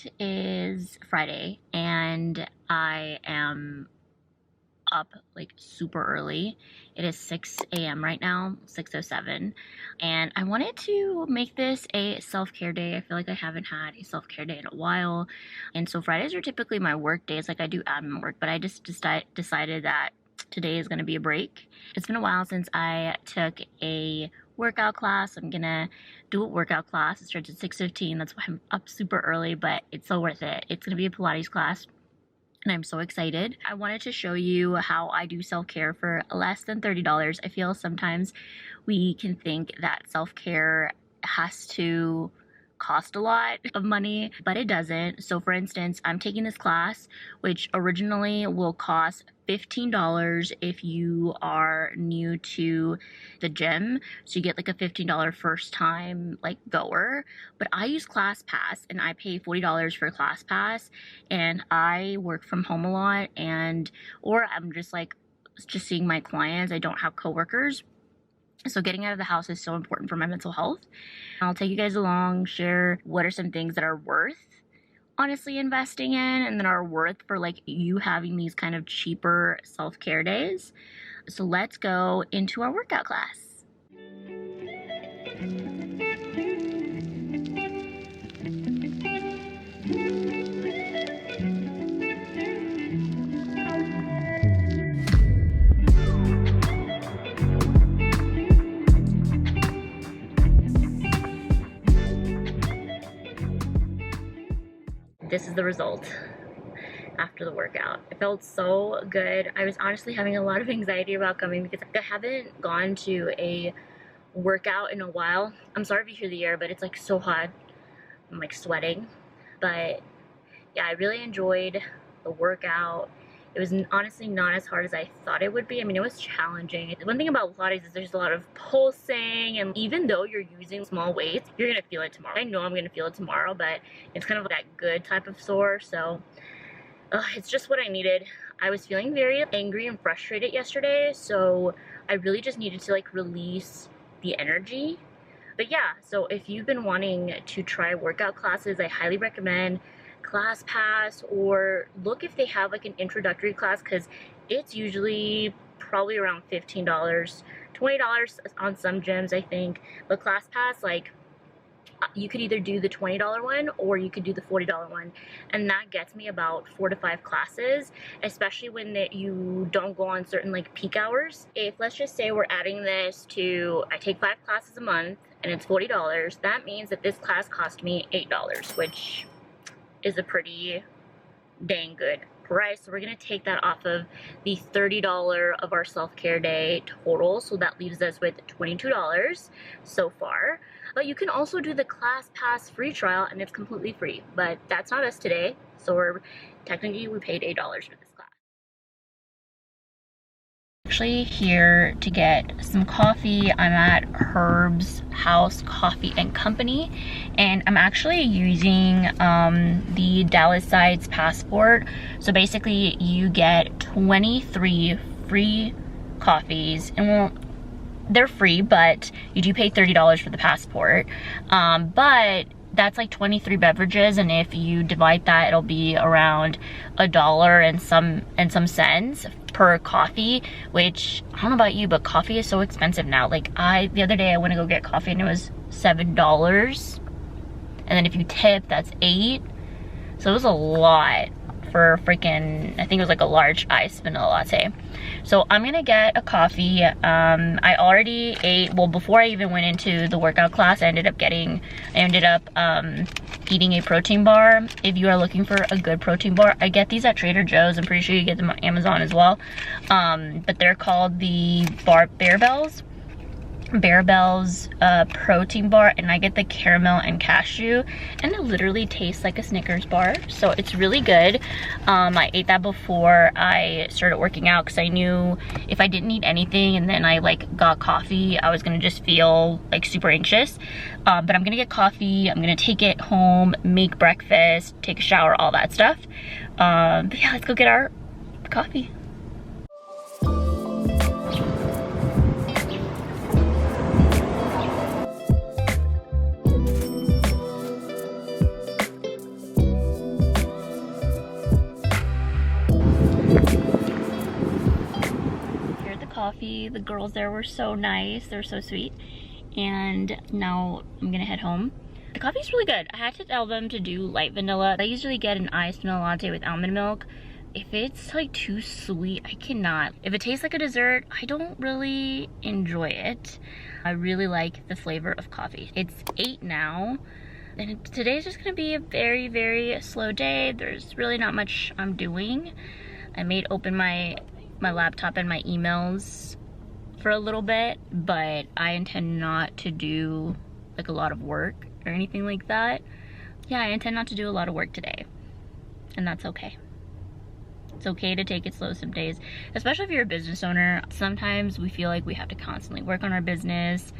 It is Friday and I am up like super early. It is 6 a.m. right now, 6:07, and I wanted to make this a self-care day. I feel like I haven't had a self-care day in a while, and so Fridays are typically my work days. Like I do admin work, but I just decided that today is going to be a break. It's been a while since I took a workout class. I'm gonna do a workout class. It starts at 6:15. That's why I'm up super early, but it's so worth it. It's gonna be a Pilates class and I'm so excited. I wanted to show you how I do self-care for less than $30. I feel sometimes we can think that self-care has to cost a lot of money, but it doesn't. So for instance, I'm taking this class, which originally will cost $15 if you are new to the gym. So you get like a $15 first time like goer. But I use ClassPass and I pay $40 for ClassPass, and I work from home a lot, and or I'm just seeing my clients. I don't have coworkers. So getting out of the house is so important for my mental health. I'll take you guys along, share what are some things that are worth honestly investing in and that are worth for like you having these kind of cheaper self-care days. So let's go into our workout class. This is the result after the workout. It felt so good. I was honestly having a lot of anxiety about coming because I haven't gone to a workout in a while. I'm sorry if you hear the air, but it's like so hot. I'm like sweating. But yeah, I really enjoyed the workout. It was honestly not as hard as I thought it would be. I mean, it was challenging. One thing about Pilates is there's a lot of pulsing, and even though you're using small weights, you're gonna feel it tomorrow. I know I'm gonna feel it tomorrow, but it's kind of that good type of sore, so it's just what I needed. I was feeling very angry and frustrated yesterday, so I really just needed to like release the energy. But yeah, so if you've been wanting to try workout classes, I highly recommend ClassPass, or look if they have like an introductory class, because it's usually probably around $15, $20 on some gyms I think. But ClassPass, like you could either do the $20 one or you could do the $40 one, and that gets me about 4 to 5 classes, especially when you don't go on certain like peak hours. If let's just say we're adding this to, I take 5 classes a month and it's $40, that means that this class cost me $8, which is a pretty dang good price. So we're gonna take that off of the $30 of our self-care day total, so that leaves us with $22 so far. But you can also do the ClassPass free trial and it's completely free, but that's not us today, so technically we paid $8 for this class. Actually here to get some coffee. I'm at Herb's House Coffee and Company, and I'm actually using the Dallas Sides passport. So basically you get 23 free coffees, and well, they're free, but you do pay $30 for the passport. But that's like 23 beverages, and if you divide that, it'll be around $1 and some cents per coffee, which I don't know about you, but coffee is so expensive now. Like the other day I went to go get coffee and it was $7, and then if you tip, that's $8. So it was a lot for freaking, I think it was like a large iced vanilla latte. So I'm gonna get a coffee. I already ate, well, before I even went into the workout class, I ended up eating a protein bar. If you are looking for a good protein bar, I get these at Trader Joe's. I'm pretty sure you get them on Amazon as well. But they're called the Bear Bells protein bar, and I get the caramel and cashew, and it literally tastes like a Snickers bar, so it's really good. I ate that before I started working out because I knew if I didn't eat anything and then I like got coffee, I was gonna just feel like super anxious. But I'm gonna get coffee, I'm gonna take it home, make breakfast, take a shower, all that stuff. But yeah, let's go get our coffee. coffee. The girls there were so nice. They're so sweet. And now I'm gonna head home. The coffee's really good. I had to tell them to do light vanilla. I usually get an iced vanilla latte with almond milk. If it's like too sweet, I cannot. If it tastes like a dessert, I don't really enjoy it. I really like the flavor of coffee. It's 8 now, and today's just gonna be a very, very slow day. There's really not much I'm doing. I may open my laptop and my emails for a little bit, but I intend not to do like a lot of work or anything like that. Yeah, I intend not to do a lot of work today, and that's okay. It's okay to take it slow some days, especially if you're a business owner. Sometimes we feel like we have to constantly work on our business.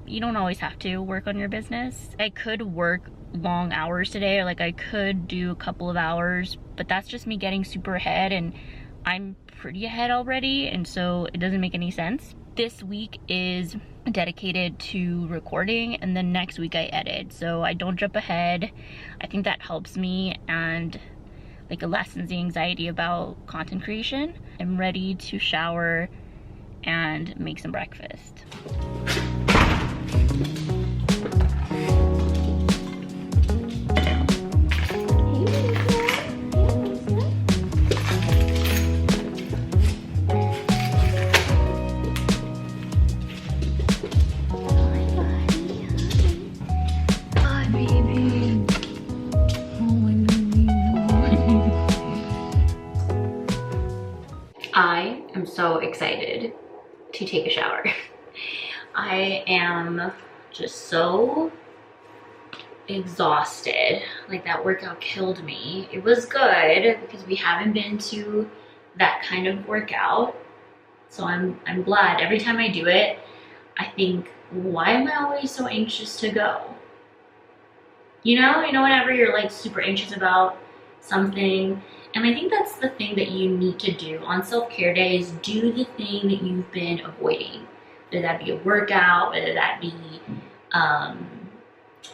You don't always have to work on your business. I could work long hours today, or like I could do a couple of hours, but that's just me getting super ahead, and I'm pretty ahead already, and so it doesn't make any sense. This week is dedicated to recording, and then next week I edit, so I don't jump ahead. I think that helps me, and like it lessens the anxiety about content creation. I'm ready to shower and make some breakfast. I am so excited to take a shower. I am just so exhausted. Like that workout killed me. It was good because we haven't been to that kind of workout. So I'm glad. Every time I do it, I think, why am I always so anxious to go? You know, whenever you're like super anxious about something. And I think that's the thing that you need to do on self-care days. Do the thing that you've been avoiding. Whether that be a workout, whether that be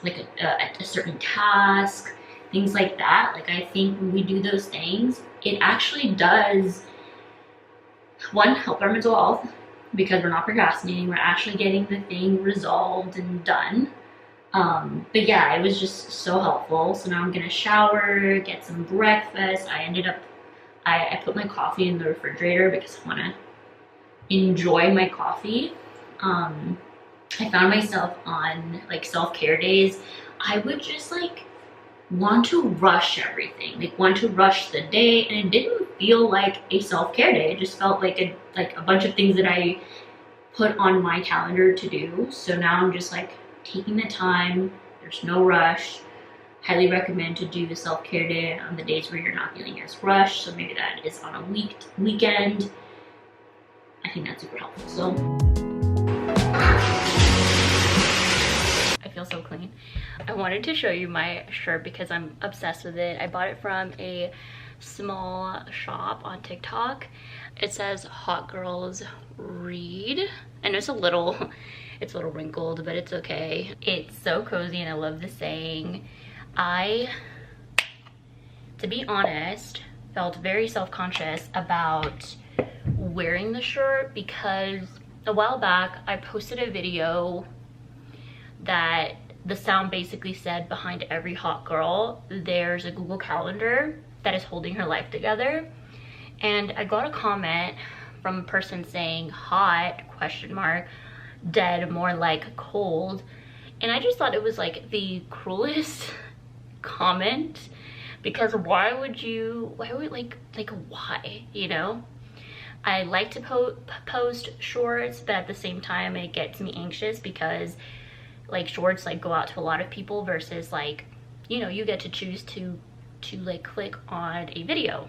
like a certain task, things like that. Like I think when we do those things, it actually does, one, help our mental health because we're not procrastinating. We're actually getting the thing resolved and done. But yeah, it was just so helpful. So now I'm gonna shower, get some breakfast. I put my coffee in the refrigerator because I wanna enjoy my coffee. I found myself on like self-care days, I would just like want to rush everything, like want to rush the day, and it didn't feel like a self-care day. It just felt like a bunch of things that I put on my calendar to do. So now I'm just like taking the time. There's no rush. Highly recommend to do the self-care day on the days where you're not feeling as rushed. So maybe that is on a weekend. I think that's super helpful. So I feel so clean. I wanted to show you my shirt because I'm obsessed with it. I bought it from a small shop on TikTok. It says Hot Girls Read, and it's a little wrinkled, but it's okay. It's so cozy and I love the saying. I, to be honest, felt very self-conscious about wearing the shirt because a while back I posted a video that the sound basically said, behind every hot girl there's a Google Calendar that is holding her life together. And I got a comment from a person saying hot question mark, dead more like cold, and I just thought it was like the cruelest comment, because why would why, you know? I like to post shorts, but at the same time it gets me anxious because like shorts like go out to a lot of people versus like, you know, you get to choose to like click on a video.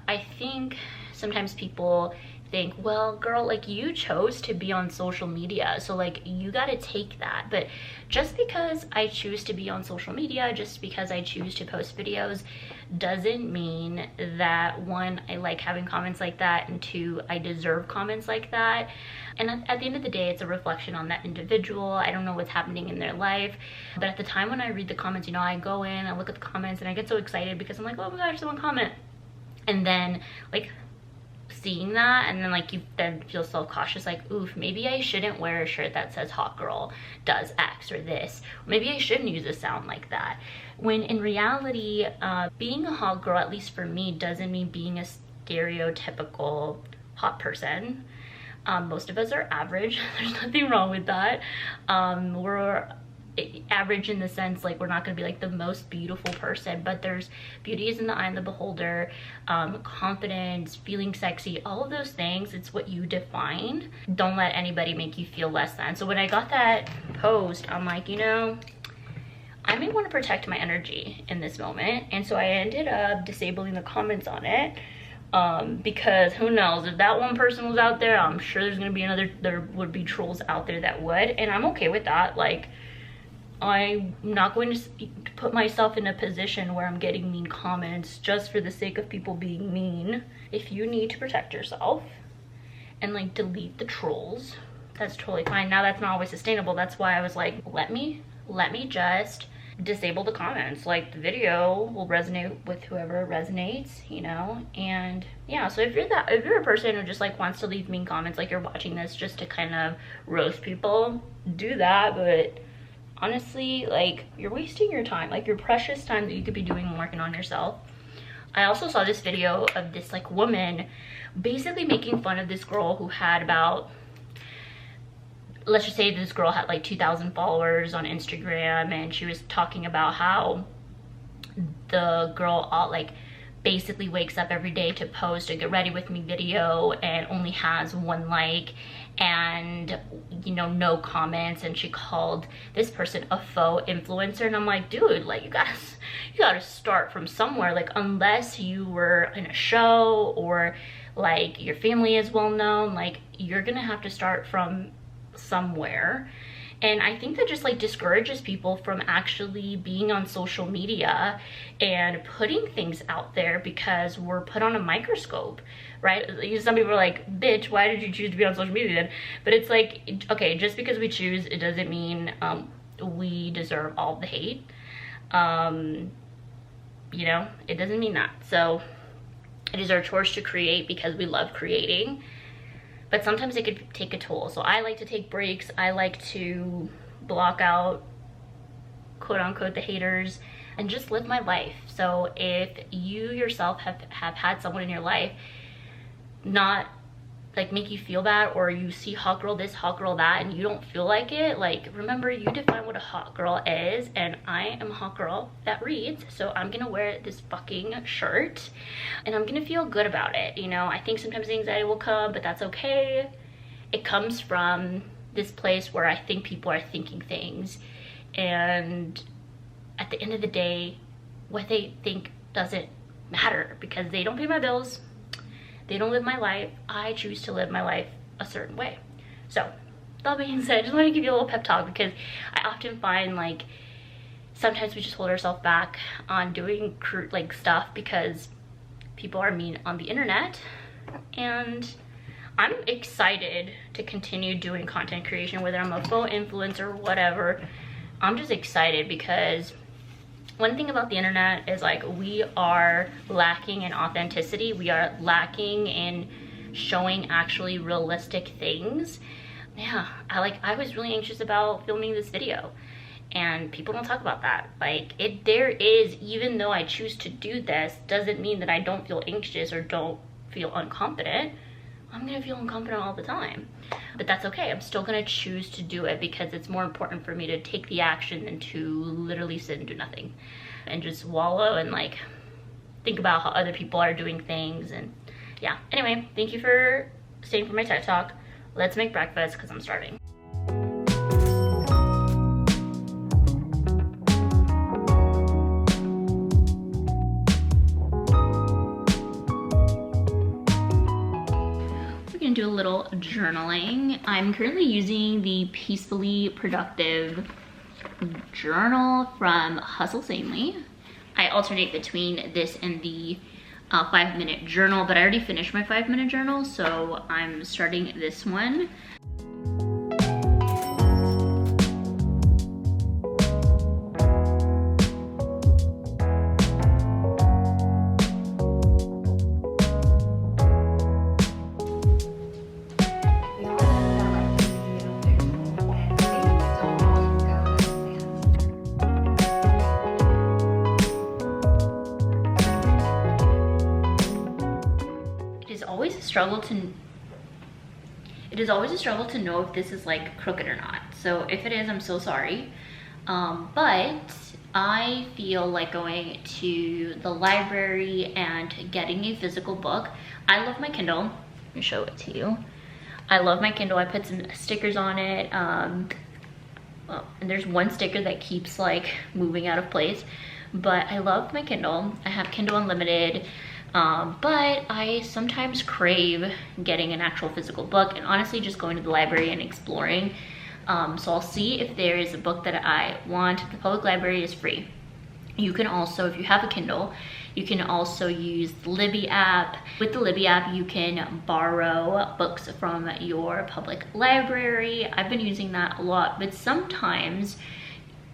I think sometimes people think, well girl, like you chose to be on social media, so like you gotta take that. But just because I choose to be on social media, just because I choose to post videos, doesn't mean that one, I like having comments like that, and two, I deserve comments like that. And at the end of the day, it's a reflection on that individual. I don't know what's happening in their life, but at the time when I read the comments, you know, I go in, I look at the comments, and I get so excited because I'm like, oh my gosh, someone comment. And then like seeing that, and then like you then feel self-cautious, like, oof, maybe I shouldn't wear a shirt that says hot girl does X or this. Maybe I shouldn't use a sound like that. When in reality, being a hot girl, at least for me, doesn't mean being a stereotypical hot person. Most of us are average. There's nothing wrong with that. We're average in the sense, like, we're not going to be like the most beautiful person, but there's beauty is in the eye of the beholder. Confidence, feeling sexy, all of those things, it's what you define. Don't let anybody make you feel less than. So when I got that post, I'm like, you know, I may want to protect my energy in this moment, and so I ended up disabling the comments on it, because who knows, if that one person was out there, I'm sure there would be trolls out there that would, and I'm okay with that. Like, I'm not going to put myself in a position where I'm getting mean comments just for the sake of people being mean. If you need to protect yourself and like delete the trolls, that's totally fine. Now that's not always sustainable. That's why I was like, let me just disable the comments. Like, the video will resonate with whoever resonates, you know. And yeah, so if you're a person who just like wants to leave mean comments, like you're watching this just to kind of roast people, do that. But honestly, like, you're wasting your time, like your precious time that you could be doing working on yourself. I also saw this video of this like woman basically making fun of this girl who had about, let's just say this girl had like 2,000 followers on Instagram, and she was talking about how the girl like basically wakes up every day to post a get ready with me video and only has 1 like and, you know, no comments, and she called this person a faux influencer. And I'm like, dude, like, you gotta start from somewhere. Like, unless you were in a show or like your family is well known, like, you're gonna have to start from somewhere. And I think that just like discourages people from actually being on social media and putting things out there, because we're put on a microscope, right? Some people are like, bitch, why did you choose to be on social media then? But it's like, okay, just because we choose, it doesn't mean we deserve all the hate. You know, it doesn't mean that. So it is our choice to create because we love creating. But sometimes it could take a toll. So I like to take breaks. I like to block out, quote unquote, the haters and just live my life. So if you yourself have had someone in your life not like make you feel bad, or you see hot girl this, hot girl that, and you don't feel like it, like, remember, you define what a hot girl is, and I am a hot girl that reads. So I'm gonna wear this fucking shirt and I'm gonna feel good about it. You know, I think sometimes anxiety will come, but that's okay. It comes from this place where I think people are thinking things, and at the end of the day, what they think doesn't matter, because they don't pay my bills, they don't live my life. I choose to live my life a certain way. So that being said, I just want to give you a little pep talk, because I often find like sometimes we just hold ourselves back on doing like stuff because people are mean on the internet. And I'm excited to continue doing content creation, whether I'm a faux influencer or whatever. I'm just excited because one thing about the internet is like we are lacking in authenticity. We are lacking in showing actually realistic things. Yeah, I was really anxious about filming this video, and people don't talk about that. Like, there is, even though I choose to do this, doesn't mean that I don't feel anxious or don't feel unconfident. I'm gonna feel unconfident all the time, but that's okay. I'm still gonna choose to do it because it's more important for me to take the action than to literally sit and do nothing and just wallow and like think about how other people are doing things. And yeah, anyway, thank you for staying for my TED Talk. Let's make breakfast because I'm starving. Do a little journaling. I'm currently using the Peacefully Productive journal from Hustle Sanely. I alternate between this and the 5-minute journal, but I already finished my 5-minute journal, so I'm starting this one. struggle to, it is always a struggle to know if this is like crooked or not. So if it is, I'm so sorry. But I feel like going to the library and getting a physical book. I love my Kindle. Let me show it to you. I love my Kindle. I put some stickers on it. Well, and there's one sticker that keeps like moving out of place. But I love my Kindle. I have Kindle Unlimited. But I sometimes crave getting an actual physical book and honestly just going to the library and exploring. So I'll see if there is a book that I want. The public library is free. You can also, if you have a Kindle, you can also use the Libby app. With the Libby app, you can borrow books from your public library. I've been using that a lot, but sometimes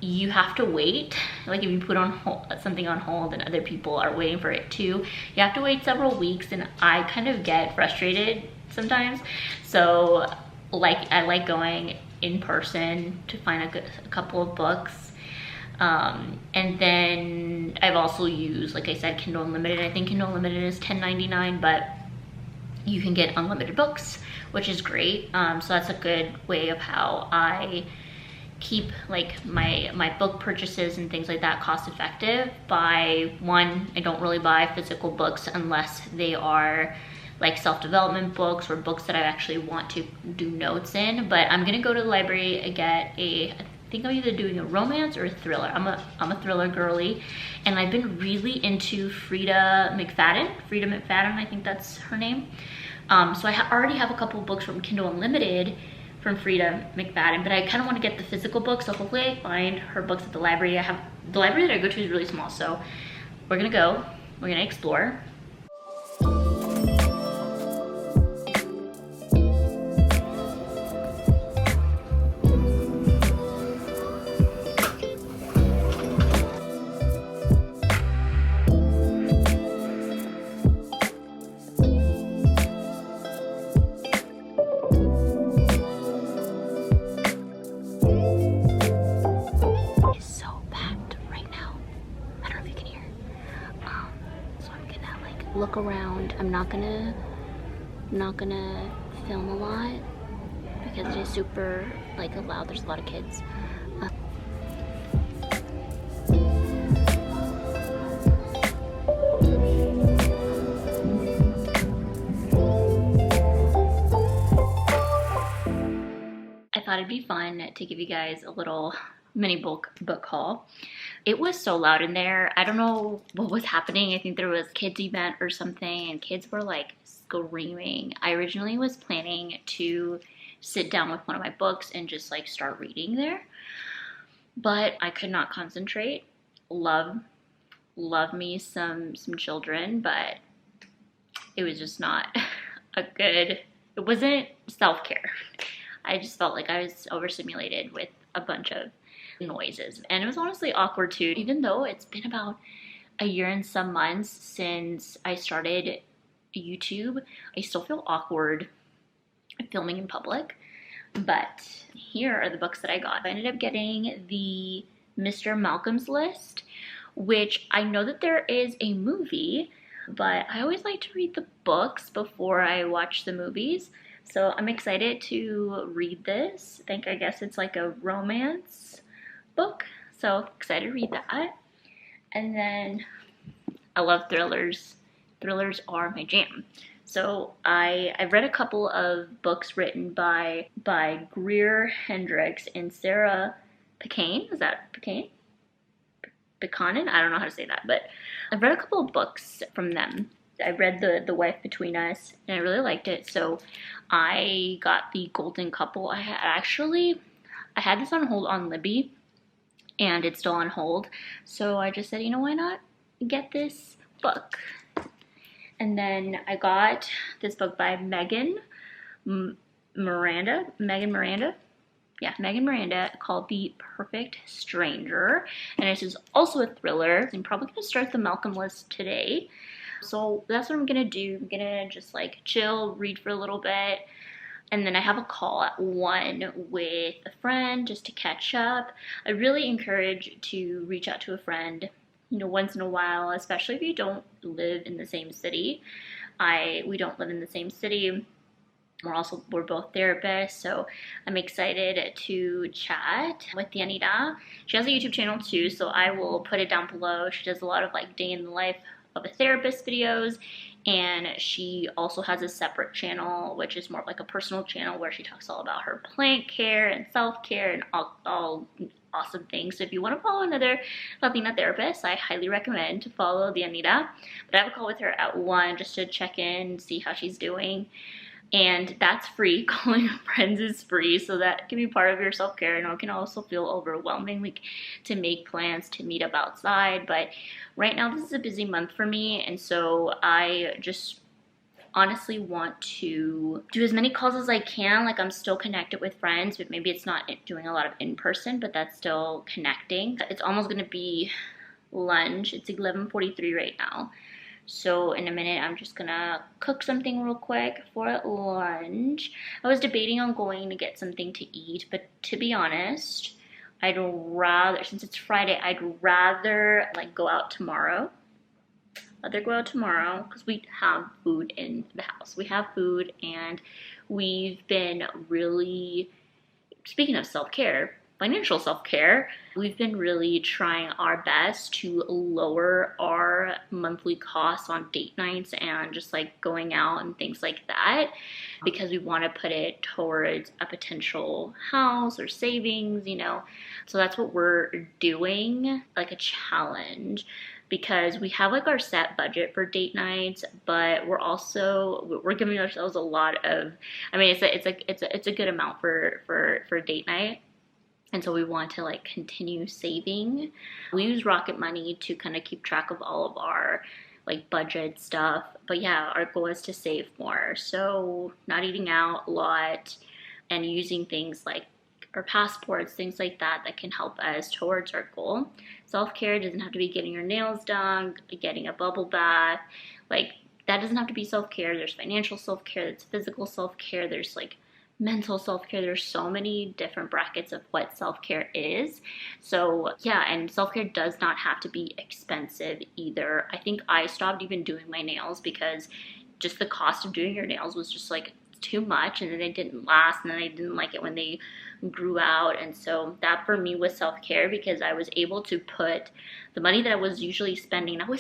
you have to wait. Like if you put on something on hold and other people are waiting for it too, you have to wait several weeks, and I kind of get frustrated sometimes. So like I like going in person to find a couple of books. And then I've also used, like I said, Kindle Unlimited. I think Kindle Unlimited is $10.99, but you can get unlimited books, which is great. So that's a good way of how I keep like my book purchases and things like that cost effective. By one, I don't really buy physical books unless they are like self-development books or books that I actually want to do notes in. But I'm gonna go to the library and get I think I'm either doing a romance or a thriller. I'm a thriller girly, and I've been really into Frida McFadden, I think that's her name. So I already have a couple of books from Kindle Unlimited from Frida McFadden, but I kind of want to get the physical book, so hopefully I find her books at the library. The library that I go to is really small, so we're gonna explore. Look around. I'm not gonna film a lot because it is super like loud. There's a lot of kids. I thought it'd be fun to give you guys a little mini book haul. It was so loud in there. I don't know what was happening. I think there was a kids event or something, and kids were like screaming. I originally was planning to sit down with one of my books and just like start reading there, but I could not concentrate. Love me some children, but it was just not it wasn't self-care. I just felt like I was overstimulated with a bunch of noises, and it was honestly awkward too. Even though it's been about a year and some months since I started YouTube, I still feel awkward filming in public. But here are the books that I got. I ended up getting the Mr. Malcolm's List, which I know that there is a movie, but I always like to read the books before I watch the movies. So I'm excited to read this. I guess it's like a romance book, so excited to read that. And then I love thrillers. Thrillers are my jam. So I've read a couple of books written by Greer Hendricks and Sarah Picane. Is that Picane? Picconen? I don't know how to say that, but I've read a couple of books from them. I read The Wife Between Us, and I really liked it, so I got The Golden Couple. I had this on hold on Libby, and it's still on hold, so I just said, you know, why not get this book? And then I got this book by Megan Miranda. Yeah, Megan Miranda, called The Perfect Stranger, and this is also a thriller. I'm probably gonna start the Malcolm list today. So that's what I'm gonna do. I'm gonna just like chill, read for a little bit, and then I have a call at 1 with a friend just to catch up. I really encourage to reach out to a friend, you know, once in a while, especially if you don't live in the same city. We don't live in the same city. We're both therapists, so I'm excited to chat with Anita. She has a YouTube channel too, so I will put it down below. She does a lot of like day in the life of a therapist videos, and she also has a separate channel which is more like a personal channel where she talks all about her plant care and self-care and all awesome things. So if you want to follow another Latina therapist, I highly recommend to follow the Anita. But I have a call with her at 1 just to check in, see how she's doing. And that's free. Calling friends is free, so that can be part of your self-care. And it can also feel overwhelming, like to make plans to meet up outside. But right now, this is a busy month for me, and so I just honestly want to do as many calls as I can. Like, I'm still connected with friends, but maybe it's not doing a lot of in-person, but that's still connecting. It's almost gonna be lunch. It's 11:43 right now. So in a minute, I'm just gonna cook something real quick for lunch. I was debating on going to get something to eat, but to be honest, I'd rather, since it's Friday, I'd rather like go out tomorrow. Because we have food in the house. We have food, and we've been really, speaking of self-care, financial self-care, we've been really trying our best to lower our monthly costs on date nights and just like going out and things like that, because we want to put it towards a potential house or savings, you know. So that's what we're doing, like a challenge, because we have like our set budget for date nights, but we're giving ourselves a lot of, I mean, it's a good amount for date night. And so we want to like continue saving. We use Rocket Money to kind of keep track of all of our like budget stuff. But yeah, our goal is to save more. So not eating out a lot and using things like our passports, things like that that can help us towards our goal. Self-care doesn't have to be getting your nails done, getting a bubble bath. Like, that doesn't have to be self-care. There's financial self-care, there's physical self-care, there's like mental self-care. There's so many different brackets of what self-care is. So yeah, and self-care does not have to be expensive either. I think I stopped even doing my nails because just the cost of doing your nails was just like too much, and then they didn't last, and then I didn't like it when they grew out. And so that for me was self-care, because I was able to put the money that I was usually spending, and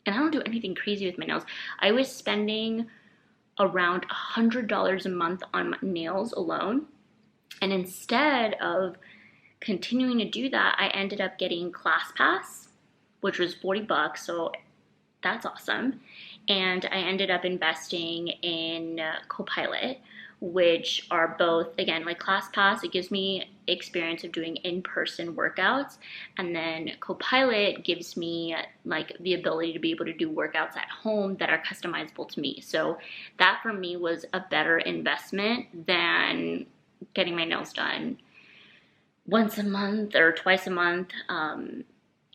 I don't do anything crazy with my nails, I was spending around $100 a month on nails alone. And instead of continuing to do that, I ended up getting ClassPass, which was $40, so that's awesome. And I ended up investing in Copilot, which are both, again, like ClassPass, it gives me experience of doing in-person workouts, and then Copilot gives me like the ability to be able to do workouts at home that are customizable to me. So that for me was a better investment than getting my nails done once a month or twice a month.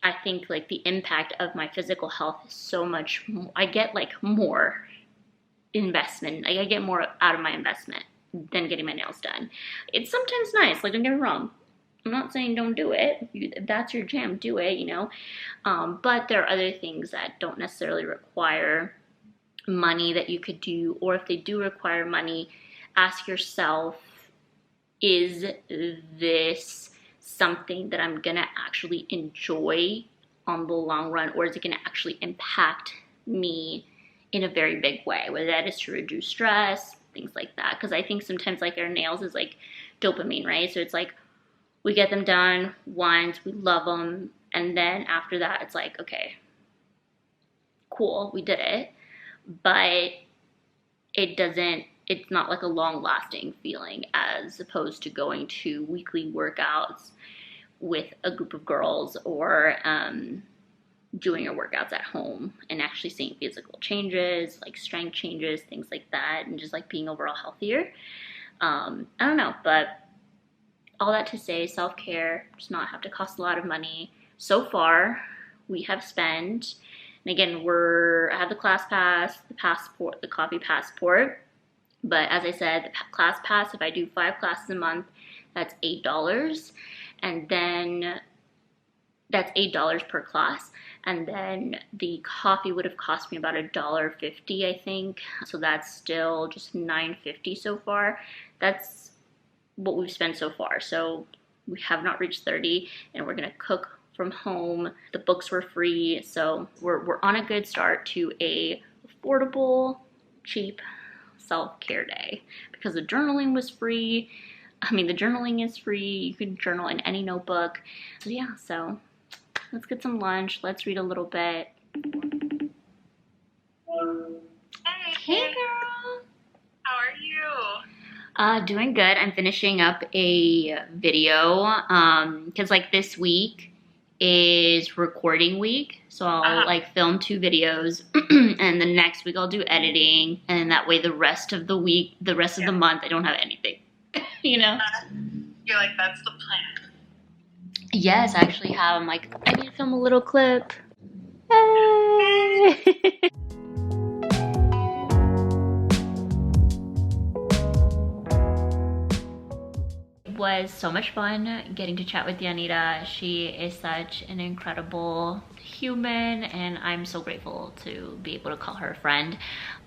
I think like the impact of my physical health is so much more, I get like more investment. I get more out of my investment than getting my nails done. It's sometimes nice, like, don't get me wrong. I'm not saying don't do it. If that's your jam, do it, you know. But there are other things that don't necessarily require money that you could do, or if they do require money, ask yourself, is this something that I'm gonna actually enjoy on the long run, or is it gonna actually impact me in a very big way, whether that is to reduce stress, things like that. Because I think sometimes like our nails is like dopamine, right? So it's like we get them done once, we love them, and then after that it's like, okay, cool, we did it, but it's not like a long lasting feeling as opposed to going to weekly workouts with a group of girls, or doing your workouts at home and actually seeing physical changes, like strength changes, things like that, and just like being overall healthier. I don't know, but all that to say, self-care does not have to cost a lot of money. So far, we have spent, and again, I have the ClassPass, the passport, the coffee passport, but as I said, the ClassPass, if I do 5 classes a month, that's $8, and then That's $8 per class. And then the coffee would have cost me about $1.50, I think. So that's still just $9.50 so far. That's what we've spent so far. So we have not reached 30, and we're gonna cook from home. The books were free, so we're on a good start to a affordable, cheap self-care day, because the journaling was free. I mean, the journaling is free. You can journal in any notebook. So yeah, so let's get some lunch. Let's read a little bit. Hey girl. How are you? Doing good. I'm finishing up a video because like this week is recording week, so I'll like film 2 videos and the next week I'll do editing, and that way the rest of the week, the rest of the month, I don't have anything. You know? You're like, that's the plan. Yes, I actually have. I'm like, I need to film a little clip. Hey! Was so much fun getting to chat with Yanira. She is such an incredible human, and I'm so grateful to be able to call her a friend.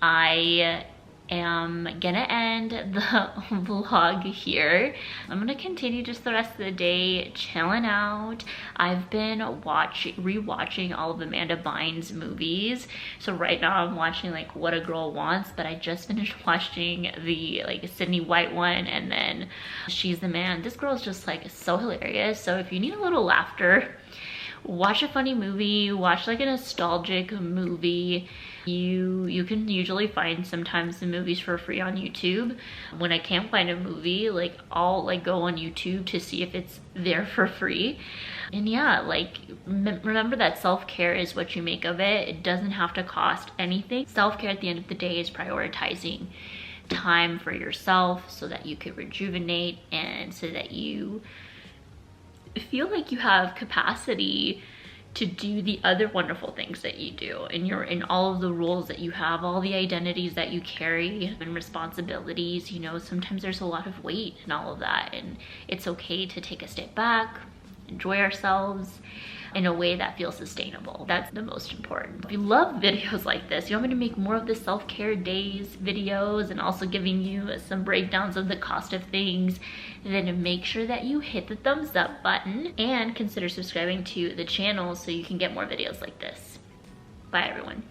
I am gonna end the vlog here. I'm gonna continue just the rest of the day chilling out. I've been rewatching all of Amanda Bynes' movies. So right now I'm watching like What a Girl Wants, but I just finished watching the like Sydney White one, and then She's the Man. This girl is just like so hilarious. So if you need a little laughter, watch a funny movie, watch like a nostalgic movie. You can usually find sometimes the movies for free on YouTube. When I can't find a movie, like I'll like go on YouTube to see if it's there for free. And yeah, like remember that self-care is what you make of it. It doesn't have to cost anything. Self-care at the end of the day is prioritizing time for yourself so that you could rejuvenate and so that you feel like you have capacity to do the other wonderful things that you do, and you're in all of the roles that you have, all the identities that you carry and responsibilities. You know, sometimes there's a lot of weight and all of that, and it's okay to take a step back, enjoy ourselves in a way that feels sustainable. That's the most important. If you love videos like this, you want me to make more of the self-care days videos and also giving you some breakdowns of the cost of things, then make sure that you hit the thumbs up button and consider subscribing to the channel so you can get more videos like this. Bye everyone.